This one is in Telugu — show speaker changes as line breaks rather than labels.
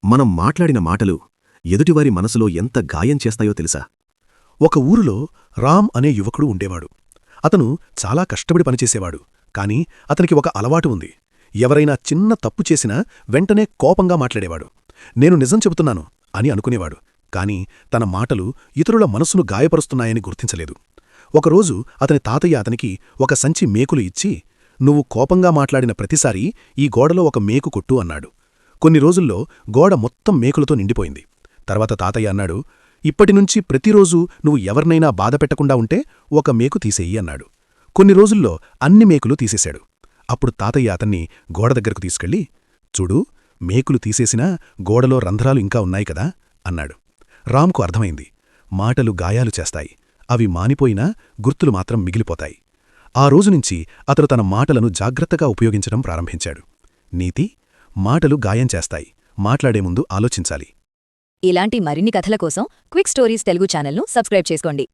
మనం మాట్లాడిన మాటలు ఎదుటివారి మనసులో ఎంత గాయం చేస్తాయో తెలుసా?
ఒక ఊరిలో రామ్ అనే యువకుడు ఉండేవాడు. అతను చాలా కష్టపడి పనిచేసేవాడు. కాని అతనికి ఒక అలవాటు ఉంది. ఎవరైనా చిన్న తప్పు చేసినా వెంటనే కోపంగా మాట్లాడేవాడు. నేను నిజం చెబుతున్నాను అని అనుకునేవాడు. కాని తన మాటలు ఇతరుల మనసును గాయపరుస్తున్నాయని గుర్తించలేదు. ఒకరోజు అతని తాతయ్య అతనికి ఒక సంచి మేకులు ఇచ్చి, నువ్వు కోపంగా మాట్లాడిన ప్రతిసారీ ఈ గోడలో ఒక మేకు కొట్టు అన్నాడు. కొన్ని రోజుల్లో గోడ మొత్తం మేకులతో నిండిపోయింది. తర్వాత తాతయ్య అన్నాడు, ఇప్పటినుంచి ప్రతిరోజూ నువ్వు ఎవరినైనా బాధపెట్టకుండా ఉంటే ఒక మేకు తీసేయి అన్నాడు. కొన్ని రోజుల్లో అన్ని మేకులు తీసేశాడు. అప్పుడు తాతయ్య అతన్ని గోడ దగ్గరకు తీసుకెళ్ళి, చూడు, మేకులు తీసేసినా గోడలో రంధ్రాలు ఇంకా ఉన్నాయి కదా అన్నాడు. రామ్కు అర్థమైంది. మాటలు గాయాలు చేస్తాయి. అవి మానిపోయినా గుర్తులు మాత్రం మిగిలిపోతాయి. ఆ రోజునుంచి అతడు తన మాటలను జాగ్రత్తగా ఉపయోగించడం ప్రారంభించాడు. నీతి: మాటలు గాయం చేస్తాయి. మాట్లాడే ముందు ఆలోచించాలి.
ఇలాంటి మరిన్ని కథల కోసం క్విక్ స్టోరీస్ తెలుగు ఛానల్ను సబ్స్క్రైబ్ చేసుకోండి.